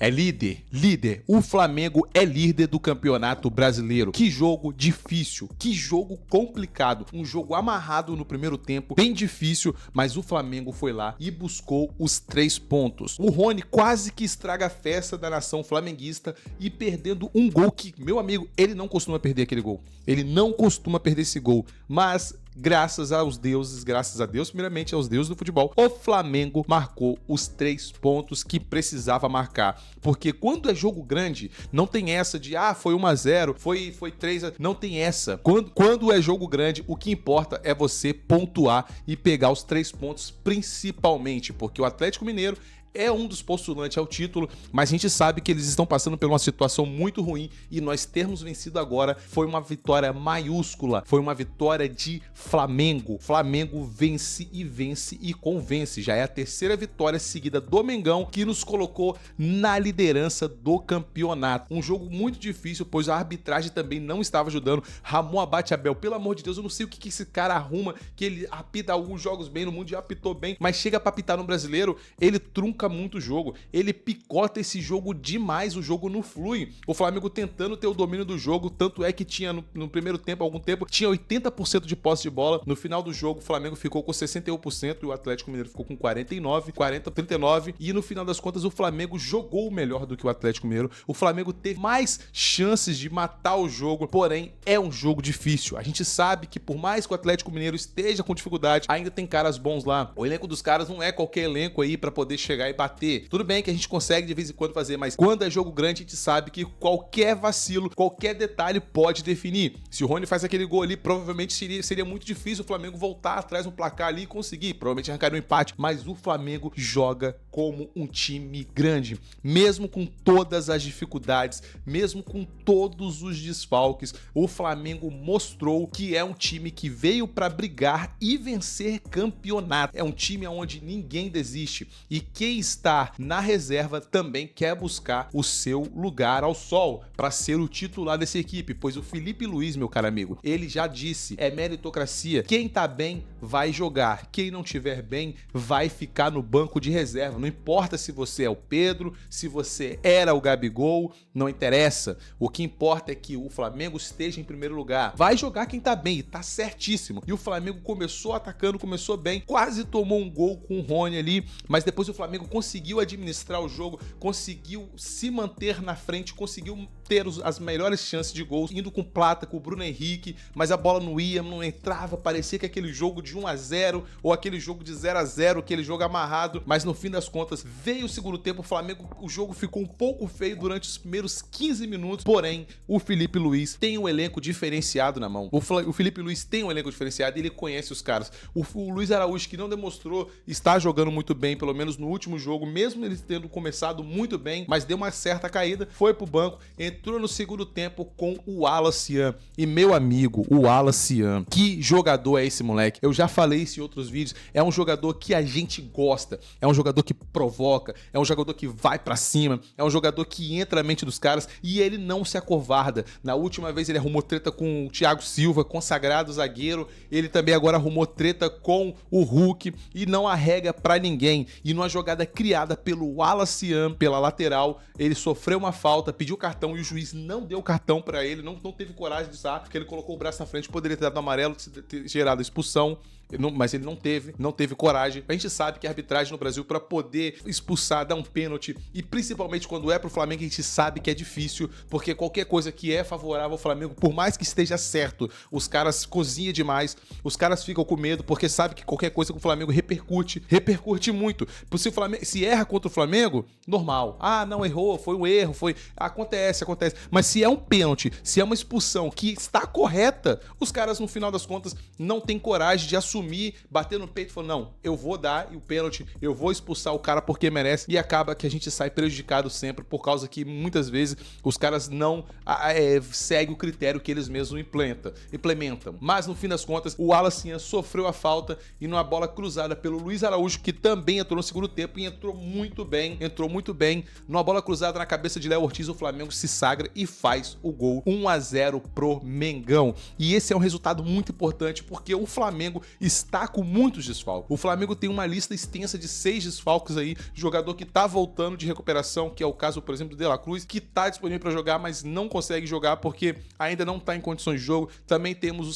É líder, líder. O Flamengo é líder do Campeonato Brasileiro. Que jogo difícil, que jogo complicado. Um jogo amarrado no primeiro tempo, bem difícil, mas o Flamengo foi lá e buscou os 3 pontos. O Rony quase que estraga a festa da nação flamenguista e perdendo um gol que, meu amigo, ele não costuma perder aquele gol. Ele não costuma perder esse gol, mas graças aos deuses, graças a Deus, primeiramente aos deuses do futebol, o Flamengo marcou os 3 pontos que precisava marcar. Porque quando é jogo grande, não tem essa de, foi 1-0, foi 3-0, não tem essa. Quando é jogo grande, o que importa é você pontuar e pegar os 3 pontos, principalmente, porque o Atlético Mineiro é um dos postulantes ao título, mas a gente sabe que eles estão passando por uma situação muito ruim e nós termos vencido agora foi uma vitória maiúscula, foi uma vitória de Flamengo. Flamengo vence e convence. Já é a 3ª vitória seguida do Mengão que nos colocou na liderança do campeonato. Um jogo muito difícil, pois a arbitragem também não estava ajudando. Ramon Abate Abel, pelo amor de Deus, eu não sei o que esse cara arruma, que ele apita alguns jogos bem, no Mundial apitou bem, mas chega pra apitar no Brasileiro, ele trunca muito o jogo, ele picota esse jogo demais, o jogo não flui. O Flamengo tentando ter o domínio do jogo, tanto é que tinha no primeiro tempo, algum tempo, tinha 80% de posse de bola. No final do jogo, o Flamengo ficou com 61% e o Atlético Mineiro ficou com 39%, e no final das contas o Flamengo jogou melhor do que o Atlético Mineiro. O Flamengo teve mais chances de matar o jogo, porém é um jogo difícil. A gente sabe que por mais que o Atlético Mineiro esteja com dificuldade, ainda tem caras bons lá. O elenco dos caras não é qualquer elenco aí pra poder chegar e bater. Tudo bem que a gente consegue de vez em quando fazer, mas quando é jogo grande a gente sabe que qualquer vacilo, qualquer detalhe pode definir. Se o Rony faz aquele gol ali, provavelmente seria muito difícil o Flamengo voltar atrás no placar ali e conseguir, provavelmente arrancar um empate, mas o Flamengo joga como um time grande, mesmo com todas as dificuldades, mesmo com todos os desfalques, o Flamengo mostrou que é um time que veio para brigar e vencer campeonato. É um time onde ninguém desiste e quem está na reserva também quer buscar o seu lugar ao sol para ser o titular dessa equipe, pois o Felipe Luiz, meu caro amigo, ele já disse, é meritocracia, quem tá bem vai jogar, quem não tiver bem vai ficar no banco de reserva, não importa se você é o Pedro, se você era o Gabigol, não interessa, o que importa é que o Flamengo esteja em primeiro lugar, vai jogar quem tá bem, e tá certíssimo, e o Flamengo começou atacando, começou bem, quase tomou um gol com o Rony ali, mas depois o Flamengo conseguiu administrar o jogo, conseguiu se manter na frente, conseguiu ter as melhores chances de gols, indo com Plata, com o Bruno Henrique, mas a bola não ia, não entrava, parecia que aquele jogo de 1-0 ou aquele jogo de 0-0, aquele jogo amarrado, mas no fim das contas veio o segundo tempo, o Flamengo, o jogo ficou um pouco feio durante os primeiros 15 minutos, porém o Felipe Luiz tem um elenco diferenciado na mão, o Felipe Luiz tem um elenco diferenciado e ele conhece os caras, o Luiz Araújo, que não demonstrou estar jogando muito bem, pelo menos no último jogo, mesmo ele tendo começado muito bem, mas deu uma certa caída, foi pro banco, entrou no segundo tempo com o Wallace. E meu amigo, o Wallace, que jogador é esse moleque? Eu já falei isso em outros vídeos, é um jogador que a gente gosta, é um jogador que provoca, é um jogador que vai pra cima, é um jogador que entra na mente dos caras e ele não se acovarda. Na última vez ele arrumou treta com o Thiago Silva, consagrado zagueiro, ele também agora arrumou treta com o Hulk e não arrega pra ninguém. E numa jogada criada pelo Wallace pela lateral, ele sofreu uma falta, pediu cartão e o juiz não deu cartão pra ele, não teve coragem de usar, porque ele colocou o braço na frente, poderia ter dado amarelo, ter gerado expulsão. Mas ele não teve coragem. A gente sabe que a arbitragem no Brasil, para poder expulsar, dar um pênalti, e principalmente quando é pro Flamengo, a gente sabe que é difícil, porque qualquer coisa que é favorável ao Flamengo, por mais que esteja certo, os caras cozinham demais, os caras ficam com medo, porque sabe que qualquer coisa com o Flamengo repercute muito. Se o Flamengo se erra contra o Flamengo, normal. Não errou, foi um erro, acontece. Mas se é um pênalti, se é uma expulsão que está correta, os caras no final das contas não têm coragem de assumir, bater no peito e falar, não, eu vou dar o pênalti, eu vou expulsar o cara porque merece, e acaba que a gente sai prejudicado sempre, por causa que muitas vezes os caras não seguem o critério que eles mesmos implementam. Mas no fim das contas, o Wallace sofreu a falta e numa bola cruzada pelo Luiz Araújo, que também entrou no segundo tempo e entrou muito bem, numa bola cruzada na cabeça de Léo Ortiz, o Flamengo se sagra e faz o gol 1-0 pro Mengão. E esse é um resultado muito importante, porque o Flamengo está com muitos desfalques. O Flamengo tem uma lista extensa de 6 desfalques aí, jogador que tá voltando de recuperação, que é o caso, por exemplo, do De La Cruz, que tá disponível para jogar, mas não consegue jogar porque ainda não tá em condições de jogo. Também temos o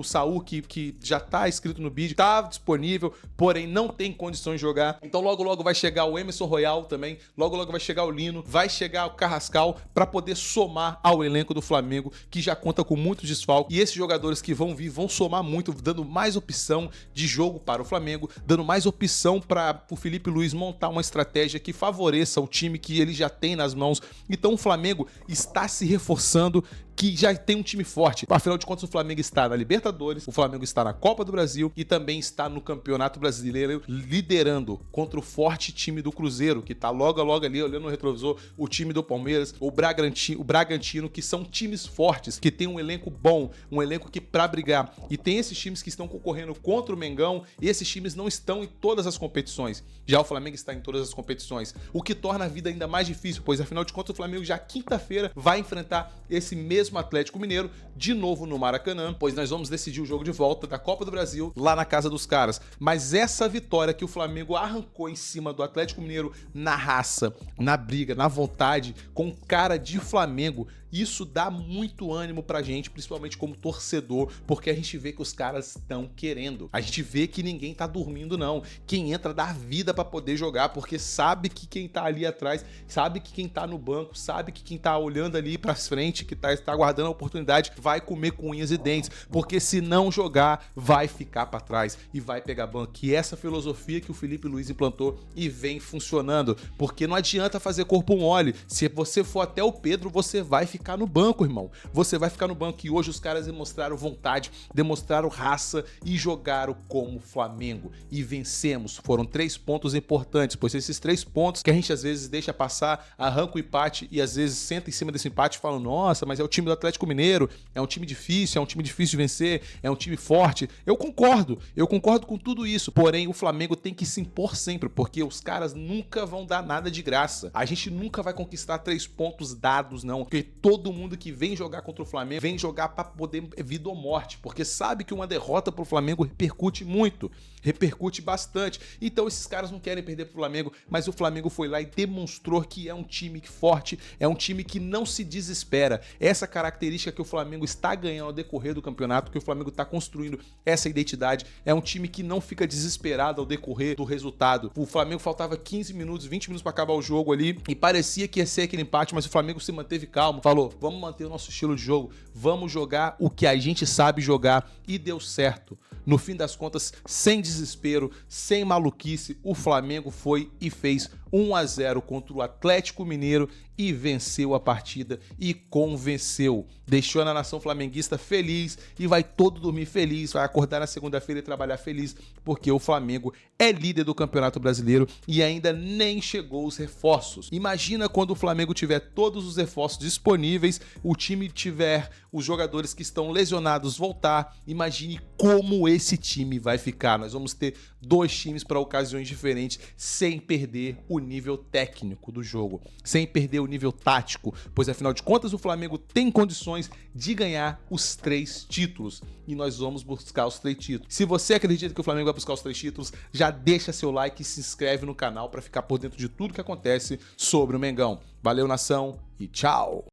Saul que já tá inscrito no bid, tá disponível, porém não tem condições de jogar. Então logo logo vai chegar o Emerson Royal também, logo logo vai chegar o Lino, vai chegar o Carrascal para poder somar ao elenco do Flamengo, que já conta com muitos desfalques. E esses jogadores que vão vir vão somar muito, dando mais opção de jogo para o Flamengo, dando mais opção para o Felipe Luiz montar uma estratégia que favoreça o time que ele já tem nas mãos. Então o Flamengo está se reforçando, que já tem um time forte. Afinal de contas, o Flamengo está na Libertadores, o Flamengo está na Copa do Brasil e também está no Campeonato Brasileiro, liderando contra o forte time do Cruzeiro, que está logo ali olhando no retrovisor, o time do Palmeiras, o Bragantino, que são times fortes, que tem um elenco bom, um elenco que para brigar. E tem esses times que estão concorrendo contra o Mengão, e esses times não estão em todas as competições. Já o Flamengo está em todas as competições, o que torna a vida ainda mais difícil, pois afinal de contas o Flamengo já quinta-feira vai enfrentar esse mesmo Atlético Mineiro de novo no Maracanã, pois nós vamos decidir o jogo de volta da Copa do Brasil lá na casa dos caras. Mas essa vitória que o Flamengo arrancou em cima do Atlético Mineiro na raça, na briga, na vontade, com cara de Flamengo, isso dá muito ânimo pra gente, principalmente como torcedor, porque a gente vê que os caras estão querendo. A gente vê que ninguém tá dormindo não. Quem entra dá vida pra poder jogar, porque sabe que quem tá ali atrás, sabe que quem tá no banco, sabe que quem tá olhando ali pra frente, que tá aguardando a oportunidade, vai comer com unhas e dentes, porque se não jogar, vai ficar pra trás e vai pegar banco. E essa filosofia que o Felipe Luiz implantou e vem funcionando, porque não adianta fazer corpo mole. Se você for até o Pedro, você vai ficar no banco, irmão. Você vai ficar no banco. E hoje os caras demonstraram vontade, demonstraram raça e jogaram como Flamengo. E vencemos. Foram 3 pontos importantes, pois esses 3 pontos que a gente às vezes deixa passar, arranca o empate e às vezes senta em cima desse empate e fala, nossa, mas é o time do Atlético Mineiro, é um time difícil de vencer, é um time forte. Eu concordo com tudo isso. Porém, o Flamengo tem que se impor sempre, porque os caras nunca vão dar nada de graça. A gente nunca vai conquistar 3 pontos dados, não. Porque todo mundo que vem jogar contra o Flamengo vem jogar para poder vida ou morte, porque sabe que uma derrota pro Flamengo repercute muito, repercute bastante. Então esses caras não querem perder pro Flamengo, mas o Flamengo foi lá e demonstrou que é um time forte, é um time que não se desespera. Essa característica que o Flamengo está ganhando ao decorrer do campeonato, que o Flamengo está construindo essa identidade, é um time que não fica desesperado ao decorrer do resultado. O Flamengo faltava 15 minutos, 20 minutos para acabar o jogo ali e parecia que ia ser aquele empate, mas o Flamengo se manteve calmo, falou, vamos manter o nosso estilo de jogo, vamos jogar o que a gente sabe jogar, e deu certo. No fim das contas, sem desespero, sem maluquice, o Flamengo foi e fez 1-0 contra o Atlético Mineiro e venceu a partida e convenceu. Deixou a nação flamenguista feliz e vai todo dormir feliz, vai acordar na segunda-feira e trabalhar feliz, porque o Flamengo é líder do Campeonato Brasileiro e ainda nem chegou os reforços. Imagina quando o Flamengo tiver todos os reforços disponíveis, o time tiver os jogadores que estão lesionados voltar, imagine como esse time vai ficar. Nós vamos ter 2 times para ocasiões diferentes, sem perder o nível técnico do jogo, sem perder o nível tático, pois afinal de contas o Flamengo tem condições de ganhar os 3 títulos e nós vamos buscar os 3 títulos. Se você acredita que o Flamengo vai buscar os 3 títulos, já deixa seu like e se inscreve no canal para ficar por dentro de tudo que acontece sobre o Mengão. Valeu, nação, e tchau!